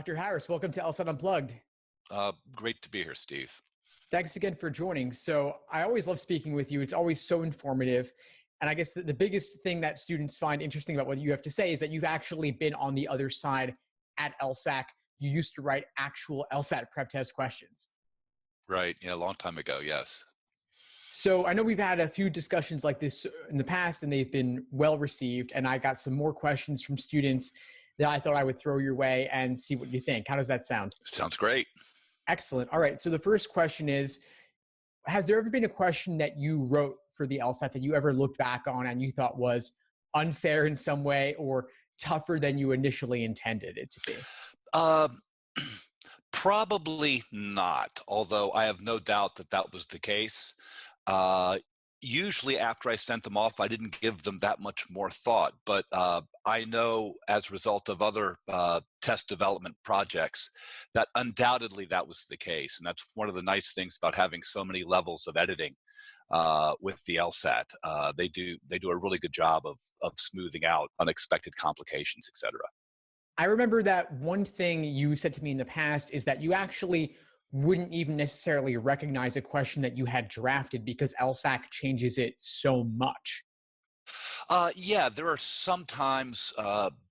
Dr. Harris, welcome to LSAT Unplugged. Great to be here, Steve. Thanks again for joining. So I always love speaking with you. It's always so informative. And I guess the biggest thing that students find interesting about what you have to say is that you've actually been on the other side at LSAC. You used to write actual LSAT prep test questions. Right. Yeah, a long time ago. Yes. So I know we've had a few discussions like this in the past, and they've been well received. And I got some more questions from students that I thought I would throw your way and see what you think. How does that sound? Sounds great. Excellent. All right. So the first question is, has there ever been a question that you wrote for the LSAT that you ever looked back on and you thought was unfair in some way or tougher than you initially intended it to be? Probably not, although I have no doubt that that was the case. Usually after I sent them off, I didn't give them that much more thought, but I know as a result of other test development projects that undoubtedly that was the case. And that's one of the nice things about having so many levels of editing with the LSAT. They do a really good job of smoothing out unexpected complications, et cetera. I remember that one thing you said to me in the past is that you actually wouldn't even necessarily recognize a question that you had drafted because LSAC changes it so much. Yeah, there are some times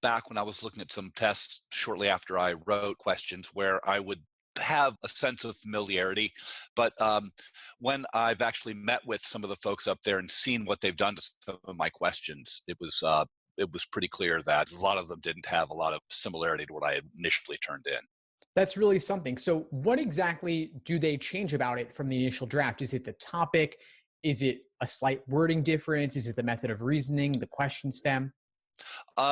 back when I was looking at some tests shortly after I wrote questions where I would have a sense of familiarity. But when I've actually met with some of the folks up there and seen what they've done to some of my questions, it was pretty clear that a lot of them didn't have a lot of similarity to what I had initially turned in. That's really something. So what exactly do they change about it from the initial draft? Is it the topic? Is it a slight wording difference? Is it the method of reasoning, the question stem?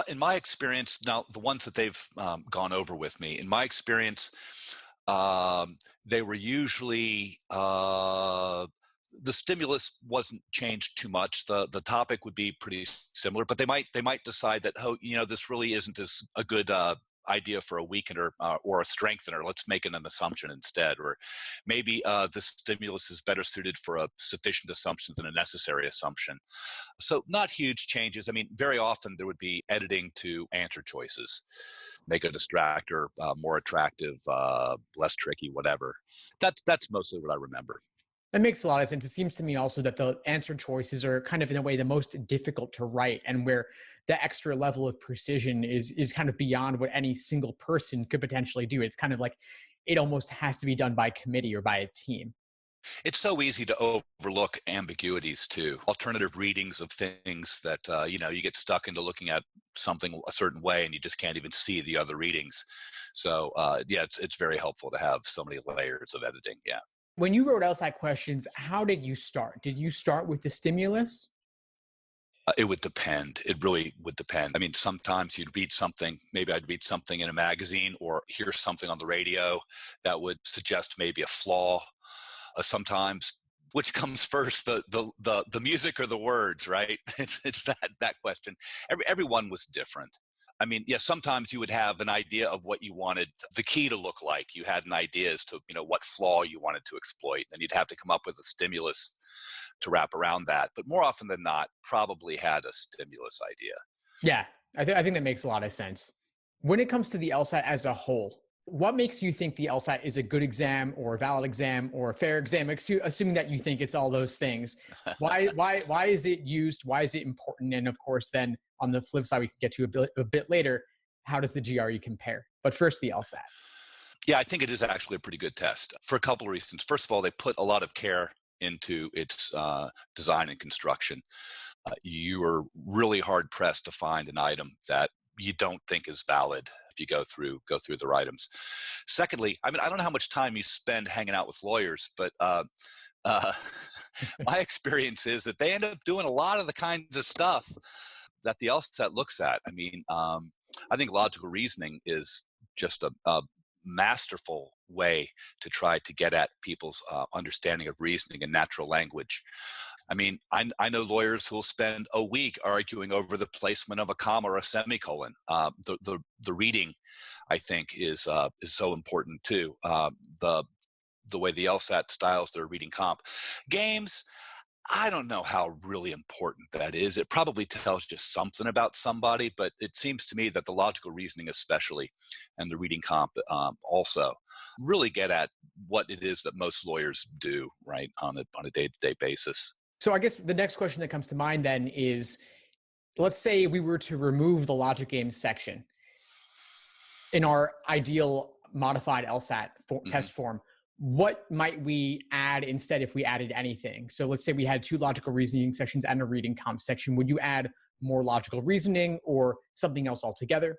In my experience, now the ones that they've gone over with me, in my experience, they were usually the stimulus wasn't changed too much. The topic would be pretty similar, but they might decide that, oh, this really isn't as a good idea for a weakener or a strengthener. Let's make it an assumption instead. Or maybe the stimulus is better suited for a sufficient assumption than a necessary assumption. So not huge changes. I mean, very often there would be editing to answer choices. Make a distractor more attractive, less tricky, whatever. That's mostly what I remember. That makes a lot of sense. It seems to me also that the answer choices are kind of in a way the most difficult to write, and where the extra level of precision is kind of beyond what any single person could potentially do. It's kind of like it almost has to be done by committee or by a team. It's so easy to overlook ambiguities too. Alternative readings of things that, you get stuck into looking at something a certain way and you just can't even see the other readings. So it's very helpful to have so many layers of editing. Yeah. When you wrote LSAT questions, how did you start? Did you start with the stimulus? It would depend. It really would depend. I mean, sometimes you'd read something, maybe I'd read something in a magazine or hear something on the radio that would suggest maybe a flaw. Sometimes, which comes first, the music or the words, right? It's that question. Everyone was different. I mean, yeah, sometimes you would have an idea of what you wanted the key to look like. You had an idea as to, what flaw you wanted to exploit. And you'd have to come up with a stimulus to wrap around that. But more often than not, probably had a stimulus idea. Yeah, I think that makes a lot of sense. When it comes to the LSAT as a whole, what makes you think the LSAT is a good exam or a valid exam or a fair exam, assuming that you think it's all those things? Why is it used? Why is it important? And of course, then on the flip side, we can get to a bit later, how does the GRE compare? But first, the LSAT. Yeah, I think it is actually a pretty good test for a couple of reasons. First of all, they put a lot of care into its design and construction. You are really hard pressed to find an item that you don't think is valid if you go through their items. Secondly, I mean, I don't know how much time you spend hanging out with lawyers, but my experience is that they end up doing a lot of the kinds of stuff that the LSAT looks at. I mean, I think logical reasoning is just a masterful way to try to get at people's understanding of reasoning and natural language. I mean, I know lawyers who will spend a week arguing over the placement of a comma or a semicolon. The reading, I think, is so important too. The way the LSAT styles their reading comp. Games, I don't know how really important that is. It probably tells you something about somebody, but it seems to me that the logical reasoning, especially, and the reading comp also, really get at what it is that most lawyers do, right, on a day-to-day basis. So I guess the next question that comes to mind then is, let's say we were to remove the logic games section in our ideal modified LSAT test form. What might we add instead if we added anything? So let's say we had 2 logical reasoning sections and a reading comp section. Would you add more logical reasoning or something else altogether?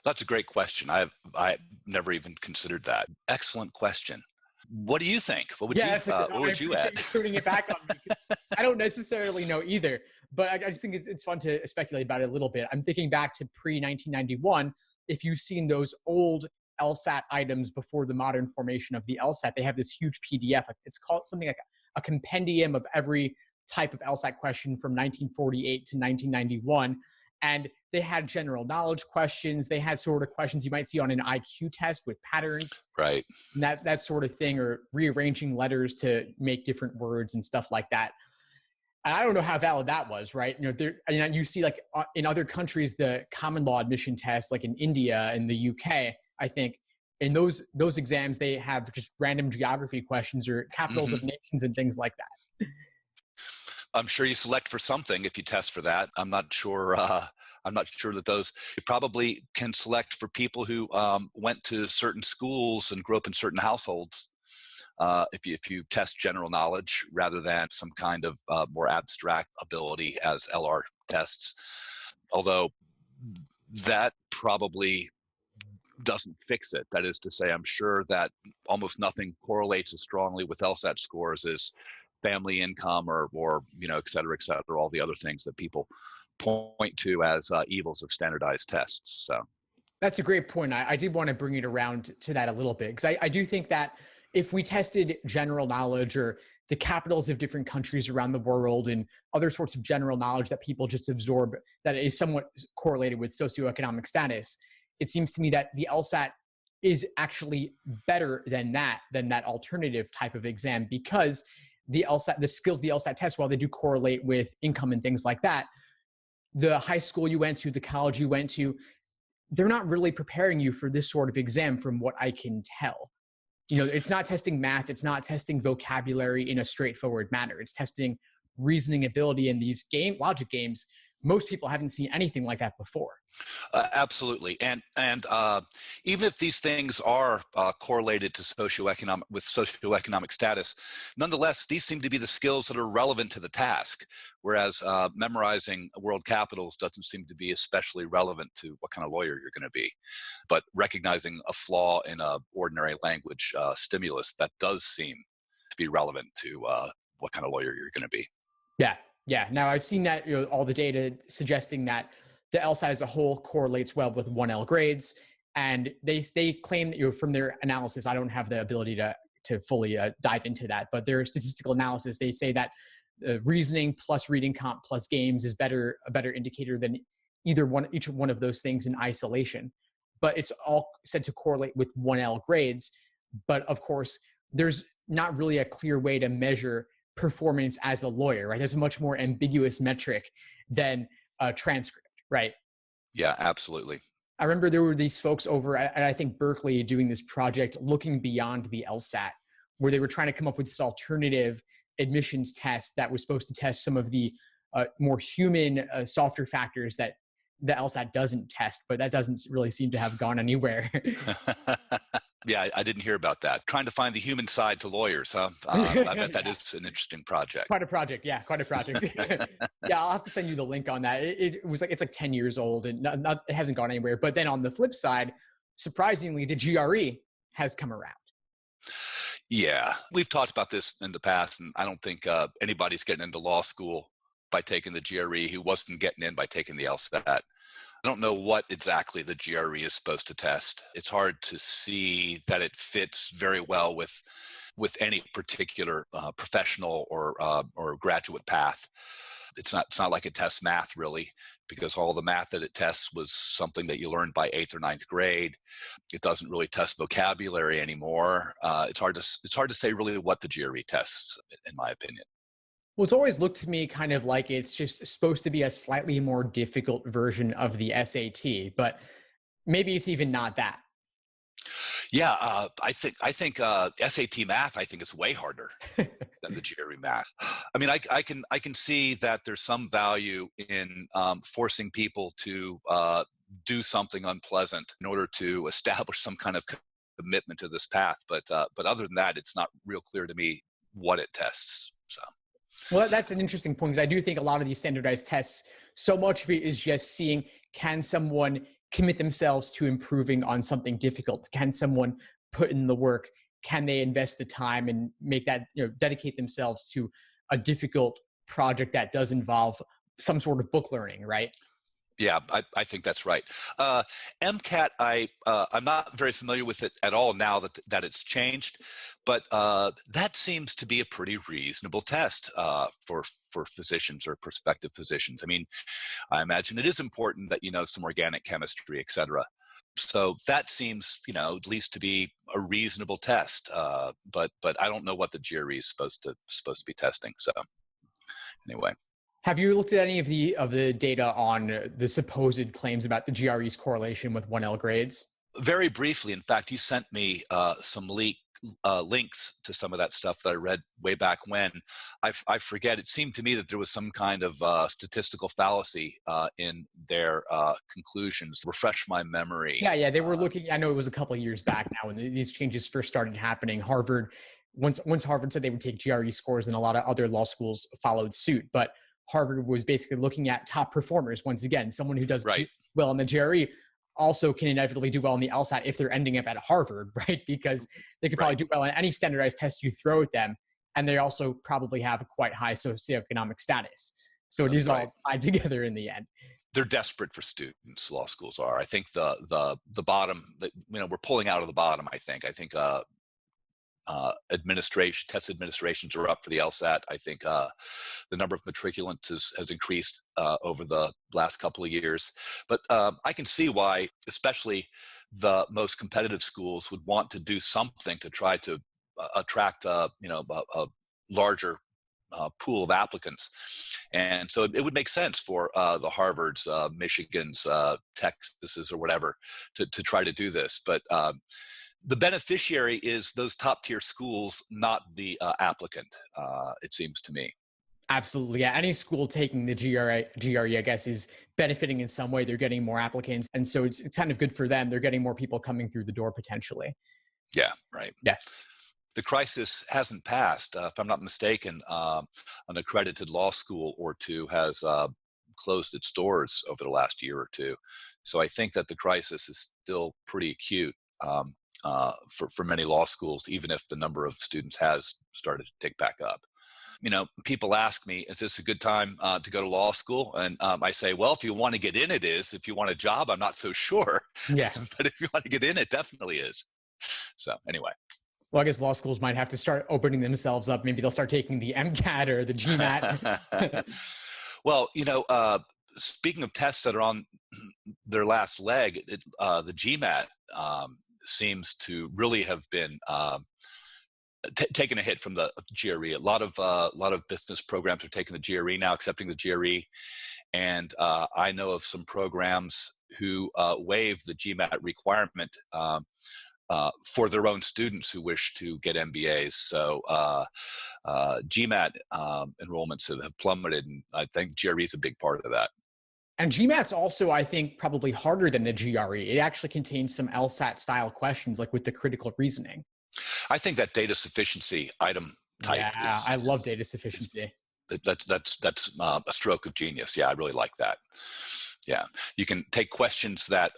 That's a great question. I never even considered that. Excellent question. What do you think? What would what would you add? Putting it back on me. I don't necessarily know either, but I just think it's fun to speculate about it a little bit. I'm thinking back to pre-1991. If you've seen those old LSAT items before the modern formation of the LSAT, they have this huge PDF. It's called something like a compendium of every type of LSAT question from 1948 to 1991. And they had general knowledge questions. They had sort of questions you might see on an IQ test with patterns. Right. And that sort of thing, or rearranging letters to make different words and stuff like that. And I don't know how valid that was, right? You see like in other countries, the common law admission test, like in India and the UK, I think in those exams, they have just random geography questions or capitals of nations and things like that. I'm sure you select for something if you test for that. I'm not sure. I'm not sure that those, you probably can select for people who went to certain schools and grew up in certain households. If you test general knowledge rather than some kind of more abstract ability as LR tests, although that probably doesn't fix it. That is to say, I'm sure that almost nothing correlates as strongly with LSAT scores as family income or et cetera, all the other things that people point to as evils of standardized tests. So that's a great point. I did want to bring it around to that a little bit, because I do think that if we tested general knowledge or the capitals of different countries around the world and other sorts of general knowledge that people just absorb that is somewhat correlated with socioeconomic status, it seems to me that the LSAT is actually better than that alternative type of exam, because the skills the LSAT test, while they do correlate with income and things like that, the high school you went to, the college you went to, they're not really preparing you for this sort of exam from what I can tell. It's not testing math. It's not testing vocabulary in a straightforward manner. It's testing reasoning ability in these logic games. Most people haven't seen anything like that before. Absolutely, and even if these things are correlated to socioeconomic status, nonetheless, these seem to be the skills that are relevant to the task. Whereas memorizing world capitals doesn't seem to be especially relevant to what kind of lawyer you're going to be. But recognizing a flaw in a ordinary language stimulus, that does seem to be relevant to what kind of lawyer you're going to be. Yeah. Now I've seen that all the data suggesting that the LSAT as a whole correlates well with 1L grades, and they claim that from their analysis, I don't have the ability to fully dive into that, but their statistical analysis, they say that reasoning plus reading comp plus games is a better indicator than each one of those things in isolation. But it's all said to correlate with 1L grades. But of course, there's not really a clear way to measure performance as a lawyer, right? There's a much more ambiguous metric than a transcript, right? Yeah, absolutely. I remember there were these folks over at, I think, Berkeley doing this project looking beyond the LSAT, where they were trying to come up with this alternative admissions test that was supposed to test some of the more human, softer factors that the LSAT doesn't test, but that doesn't really seem to have gone anywhere. Yeah, I didn't hear about that. Trying to find the human side to lawyers, huh? I bet that is an interesting project. Quite a project. Yeah, I'll have to send you the link on that. It was like, it's like 10 years old and it hasn't gone anywhere. But then on the flip side, surprisingly, the GRE has come around. Yeah, we've talked about this in the past, and I don't think anybody's getting into law school by taking the GRE who wasn't getting in by taking the LSAT. I don't know what exactly the GRE is supposed to test. It's hard to see that it fits very well with any particular professional or graduate path. It's not like it tests math really, because all the math that it tests was something that you learned by 8th or 9th grade. It doesn't really test vocabulary anymore. It's hard to say really what the GRE tests, in my opinion. Well, it's always looked to me kind of like it's just supposed to be a slightly more difficult version of the SAT, but maybe it's even not that. Yeah, I think SAT math, I think, is way harder than the GRE math. I mean, I can see that there's some value in forcing people to do something unpleasant in order to establish some kind of commitment to this path. But other than that, it's not real clear to me what it tests. So Well, that's an interesting point because I do think a lot of these standardized tests, so much of it is just seeing, can someone commit themselves to improving on something difficult? Can someone put in the work? Can they invest the time and make that, dedicate themselves to a difficult project that does involve some sort of book learning, right? yeah, I think that's right. MCAT, I'm not very familiar with it at all now that it's changed, but that seems to be a pretty reasonable test for physicians or prospective physicians. I mean, I imagine it is important that you know some organic chemistry, et cetera. So that seems, at least to be a reasonable test. But I don't know what the GRE is supposed to be testing. So anyway. Have you looked at any of the data on the supposed claims about the GRE's correlation with 1L grades? Very briefly, in fact, you sent me some links to some of that stuff that I read way back when. I forget. It seemed to me that there was some kind of statistical fallacy in their conclusions. Refresh my memory. Yeah. They were looking. I know it was a couple of years back now when these changes first started happening. Harvard, once Harvard said they would take GRE scores, and a lot of other law schools followed suit. But Harvard was basically looking at top performers. Once again, someone who does Right. well in the GRE also can inevitably do well in the LSAT if they're ending up at Harvard, right? Because they could probably do well in any standardized test you throw at them. And they also probably have a quite high socioeconomic status. So it is all tied together in the end. They're desperate for students. Law schools are. I think the bottom. We're pulling out of the bottom. I think test administrations are up for the LSAT. I think the number of matriculants has increased over the last couple of years. But I can see why, especially the most competitive schools, would want to do something to try to attract a larger pool of applicants. And so it would make sense for the Harvards, Michigans, Texases, or whatever to try to do this. But the beneficiary is those top tier schools, not the applicant, it seems to me. Absolutely. Yeah. Any school taking the GRE, I guess, is benefiting in some way. They're getting more applicants. And so it's kind of good for them. They're getting more people coming through the door potentially. Yeah, right. Yeah. The crisis hasn't passed. If I'm not mistaken, an accredited law school or two has closed its doors over the last year or two. So I think that the crisis is still pretty acute. For many law schools, even if the number of students has started to tick back up. People ask me, is this a good time to go to law school? And I say, well, if you want to get in, it is. If you want a job, I'm not so sure. Yeah. But if you want to get in, it definitely is. So anyway. Well, I guess law schools might have to start opening themselves up. Maybe they'll start taking the MCAT or the GMAT. Well, speaking of tests that are on their last leg, the GMAT seems to really have been taken a hit from the GRE. A lot of business programs are taking the GRE now, accepting the GRE, and I know of some programs who waive the GMAT requirement for their own students who wish to get MBAs. So GMAT enrollments have plummeted, and I think GRE is a big part of that. And GMAT's also, I think, probably harder than the GRE. It actually contains some LSAT style questions, like with the critical reasoning. I think that data sufficiency item type. Yeah, I love data sufficiency. That's a stroke of genius. Yeah, I really like that. Yeah, you can take questions that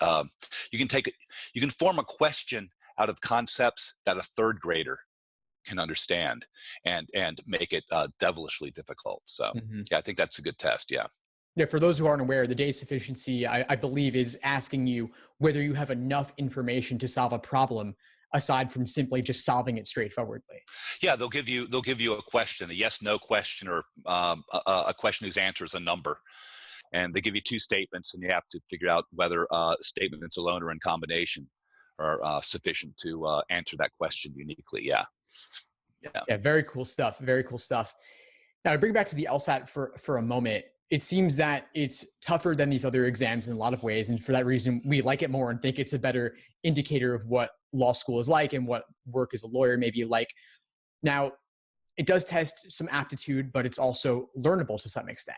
you can form a question out of concepts that a third grader can understand and make it devilishly difficult. So yeah, I think that's a good test. Yeah. Yeah, for those who aren't aware, the data sufficiency, I believe, is asking you whether you have enough information to solve a problem aside from simply just solving it straightforwardly. Yeah, they'll give you a question, a yes/no question, or a question whose answer is a number, and they give you two statements, and you have to figure out whether statements alone or in combination are sufficient to answer that question uniquely. Yeah. Yeah, very cool stuff. Very cool stuff. Now, to bring back to the LSAT for a moment, it seems that it's tougher than these other exams in a lot of ways. And for that reason, we like it more and think it's a better indicator of what law school is like and what work as a lawyer may be like. Now, it does test some aptitude, but it's also learnable to some extent.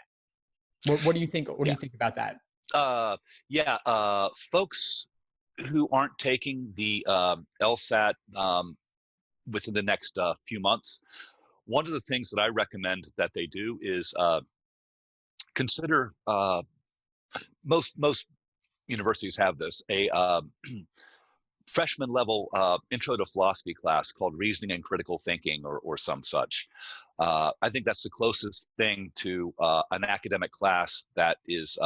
What do you think? What do you think about that? Folks who aren't taking the LSAT within the next few months, one of the things that I recommend that they do is consider, most universities have this, a freshman level intro to philosophy class called reasoning and critical thinking, or some such. I think that's the closest thing to an academic class that is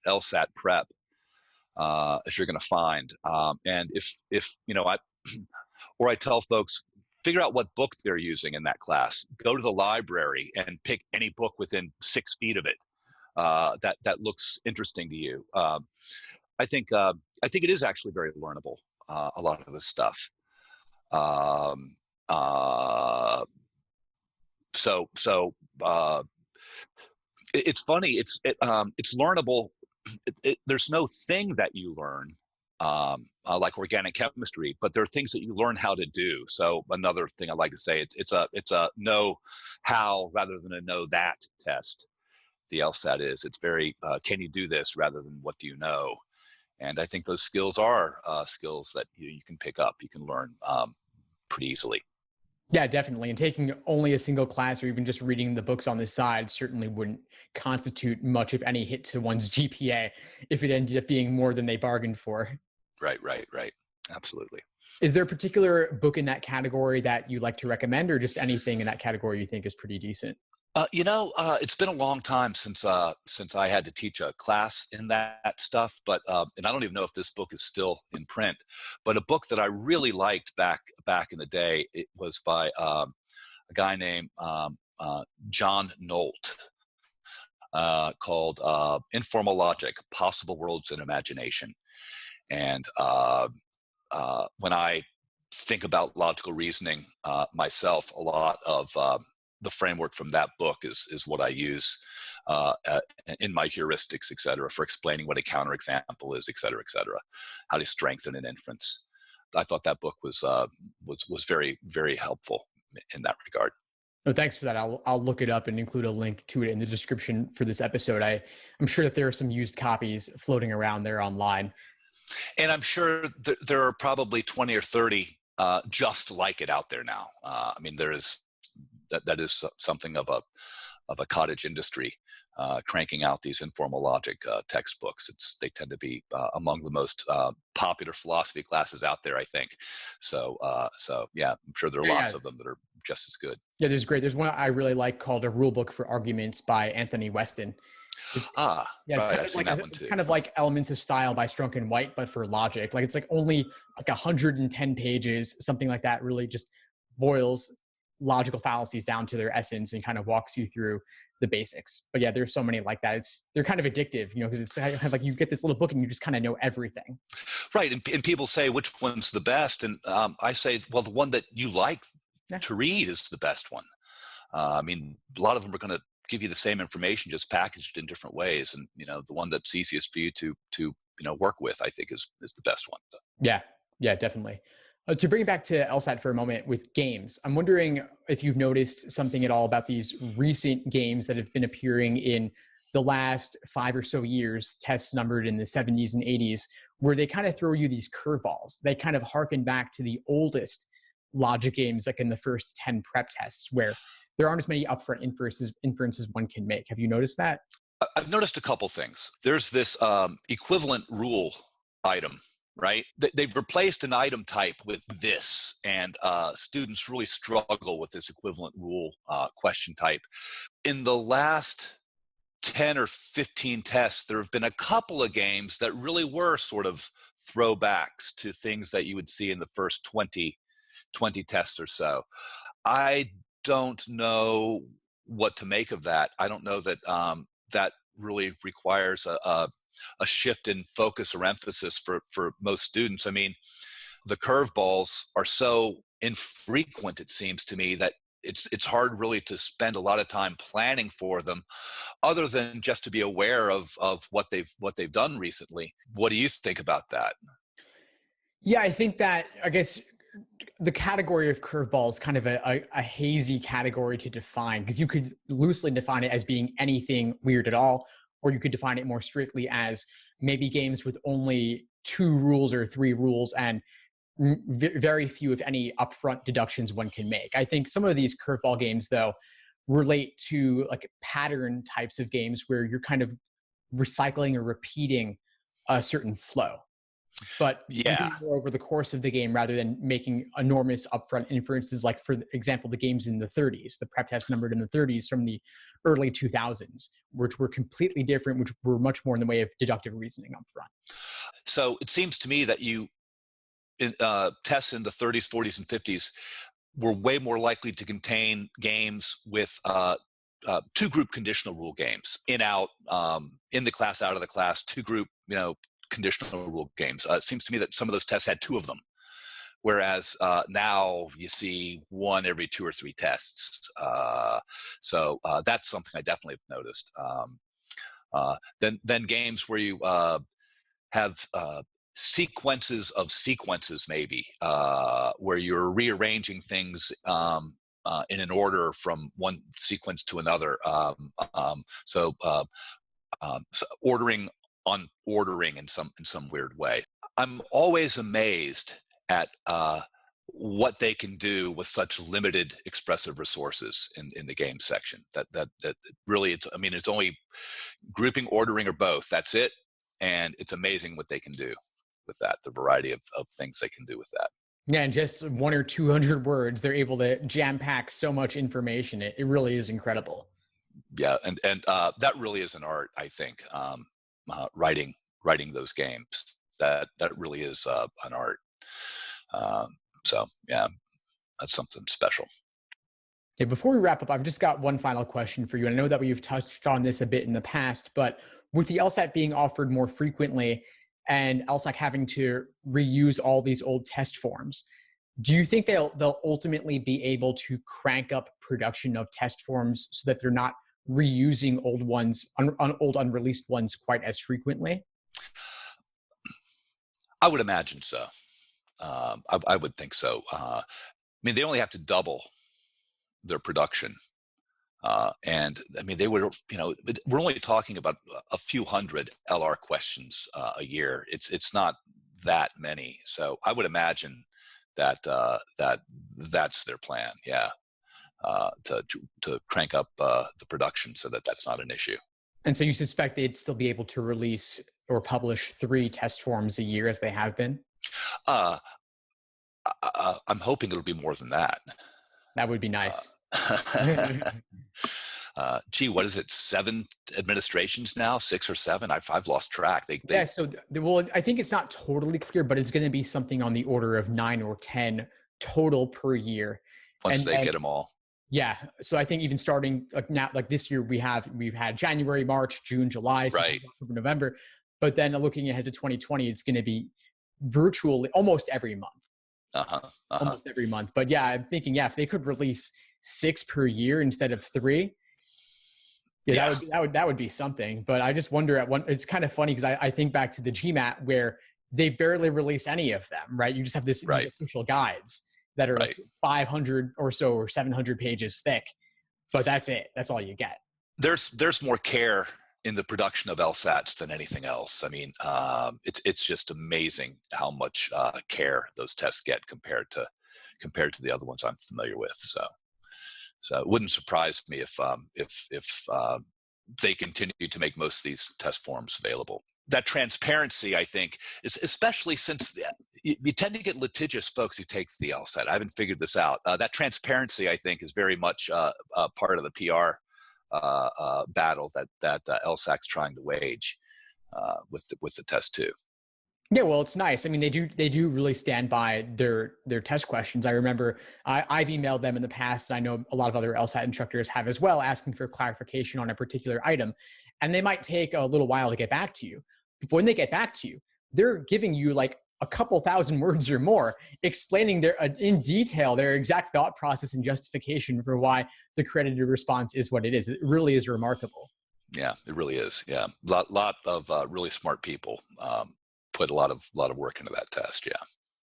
LSAT prep as you're going to find. And if I tell folks, figure out what book they're using in that class. Go to the library and pick any book within 6 feet of it that looks interesting to you. I think it is actually very learnable. A lot of this stuff. It's funny. It's learnable. There's no thing that you learn like organic chemistry, but there are things that you learn how to do. So another thing I like to say, it's a know how rather than a know that test. The LSAT is. It's very can you do this rather than what do you know. And I think those skills are skills that you can pick up, you can learn pretty easily. Yeah, definitely. And taking only a single class or even just reading the books on the side certainly wouldn't constitute much, if any, hit to one's GPA if it ended up being more than they bargained for. Right. Absolutely. Is there a particular book in that category that you like to recommend, or just anything in that category you think is pretty decent? It's been a long time since I had to teach a class in that stuff, but and I don't even know if this book is still in print. But a book that I really liked back in the day, it was by a guy named John Nolt, called Informal Logic: Possible Worlds in Imagination. And when I think about logical reasoning myself, a lot of the framework from that book is what I use in my heuristics, et cetera, for explaining what a counterexample is, et cetera, how to strengthen an inference. I thought that book was very, very helpful in that regard. No, thanks for that. I'll look it up and include a link to it in the description for this episode. I'm sure that there are some used copies floating around there online. And I'm sure there are probably 20 or 30 just like it out there now. I mean, there is that is something of a cottage industry, cranking out these informal logic textbooks. They tend to be among the most popular philosophy classes out there, I think. So yeah, I'm sure there are lots of them that are just as good. Yeah, there's one I really like called A Rule Book for Arguments by Anthony Weston. It's kind of like Elements of Style by Strunk and White, but for logic. Like, it's like only like 110 pages, something like that. Really just boils logical fallacies down to their essence and kind of walks you through the basics. But yeah, there's so many like that. They're kind of addictive, because it's kind of like you get this little book and you just kind of know everything. Right. And people say, which one's the best? And I say, well, the one that you like to read is the best one. I mean, a lot of them are going to give you the same information, just packaged in different ways. And, the one that's easiest for you to work with, I think is the best one. So. Yeah, definitely. To bring it back to LSAT for a moment with games, I'm wondering if you've noticed something at all about these recent games that have been appearing in the last 5 or so years, tests numbered in the 70s and 80s, where they kind of throw you these curveballs. They kind of harken back to the oldest logic games, like in the first 10 prep tests, where there aren't as many upfront inferences one can make. Have you noticed that? I've noticed a couple things. There's this equivalent rule item, right? They've replaced an item type with this, and students really struggle with this equivalent rule question type. In the last 10 or 15 tests, there have been a couple of games that really were sort of throwbacks to things that you would see in the first 20 tests or so. I don't know what to make of that. I don't know that that really requires a shift in focus or emphasis for most students. I mean, the curveballs are so infrequent, it seems to me, that it's hard really to spend a lot of time planning for them, other than just to be aware of what they've done recently. What do you think about that? Yeah, I think that, I guess, the category of curveball is kind of a hazy category to define, because you could loosely define it as being anything weird at all, or you could define it more strictly as maybe games with only 2 rules or 3 rules and very few, if any, upfront deductions one can make. I think some of these curveball games, though, relate to like pattern types of games where you're kind of recycling or repeating a certain flow, but you Yeah. do more over the course of the game rather than making enormous upfront inferences. Like, for example, the games in the 30s, the prep tests numbered in the 30s from the early 2000s, which were completely different, which were much more in the way of deductive reasoning upfront. So it seems to me that tests in the 30s, 40s, and 50s were way more likely to contain games with 2 group conditional rule games, in out, in the class, out of the class, 2 group, conditional rule games. It seems to me that some of those tests had 2 of them, whereas now you see 1 every 2 or 3 tests. So that's something I definitely have noticed. Then games where you have sequences of sequences, maybe, where you're rearranging things in an order from one sequence to another. So ordering on ordering in some weird way. I'm always amazed at what they can do with such limited expressive resources in the game section. That really, it's only grouping, ordering, or both. That's it, and it's amazing what they can do with that. The variety of things they can do with that. Yeah, in just 100 or 200 words, they're able to jam pack so much information. It really is incredible. Yeah, and that really is an art, I think. Writing those games, that really is an art. So yeah, that's something special. Okay, before we wrap up, I've just got one final question for you. And I know that we've touched on this a bit in the past, but with the LSAT being offered more frequently and LSAC having to reuse all these old test forms, do you think they'll ultimately be able to crank up production of test forms so that they're not reusing old ones, old unreleased ones, quite as frequently? I would imagine so. I would think so. They only have to double their production. And they would, we're only talking about a few hundred LR questions a year. It's not that many. So I would imagine that that's their plan. Yeah. To crank up the production so that that's not an issue. And so you suspect they'd still be able to release or publish 3 test forms a year as they have been? I'm hoping it'll be more than that. That would be nice. Gee, what is it? 7 administrations now? 6 or 7? I've lost track. Yeah. So, well, I think it's not totally clear, but it's going to be something on the order of 9 or 10 total per year. Once they get them all. Yeah. So I think even starting like this year, we've had January, March, June, July, right, October, November. But then looking ahead to 2020, it's going to be virtually almost every month. Almost every month. But yeah, I'm thinking, if they could release 6 per year instead of 3, that would be something. But I just wonder it's kind of funny because I think back to the GMAT where they barely release any of them, right? You just have these official guides that are like 500 or so or 700 pages thick, but that's it. That's all you get. There's more care in the production of LSATs than anything else. It's just amazing how much care those tests get compared to the other ones I'm familiar with. So it wouldn't surprise me if they continue to make most of these test forms available. That transparency, I think, is especially since you tend to get litigious folks who take the LSAT. I haven't figured this out. That transparency, I think, is very much part of the PR battle that LSAC's trying to wage with the test too. Yeah, well, it's nice. They do really stand by their test questions. I remember I've emailed them in the past, and I know a lot of other LSAT instructors have as well, asking for clarification on a particular item. And they might take a little while to get back to you. But when they get back to you, they're giving you like a couple thousand words or more, explaining in detail their exact thought process and justification for why the credited response is what it is. It really is remarkable. Yeah, it really is. Yeah, lot of really smart people put a lot of work into that test. Yeah.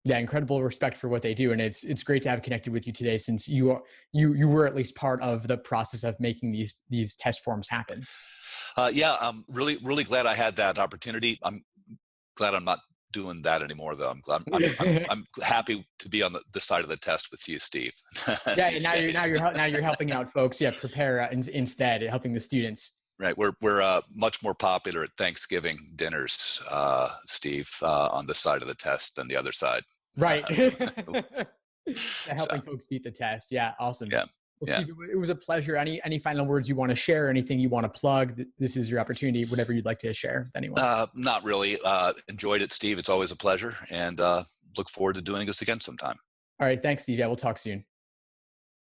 Yeah, incredible respect for what they do, and it's great to have connected with you today, since you were at least part of the process of making these test forms happen. Yeah, I'm really glad I had that opportunity. I'm glad I'm not doing that anymore, though. I'm happy to be on the side of the test with you, Steve. Yeah, and now you're helping out folks. Yeah, prepare instead, helping the students. Right, we're much more popular at Thanksgiving dinners, Steve, on the side of the test than the other side. Right. Helping folks beat the test. Yeah, awesome. Yeah. Well, Steve, it was a pleasure. Any final words you want to share? Anything you want to plug? This is your opportunity. Whatever you'd like to share with anyone. Not really. Enjoyed it, Steve. It's always a pleasure, and look forward to doing this again sometime. All right. Thanks, Steve. Yeah, we'll talk soon.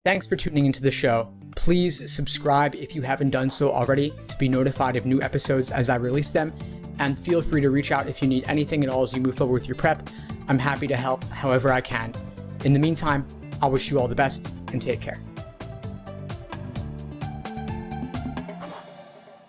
Thanks for tuning into the show. Please subscribe if you haven't done so already to be notified of new episodes as I release them. And feel free to reach out if you need anything at all as you move forward with your prep. I'm happy to help however I can. In the meantime, I wish you all the best and take care.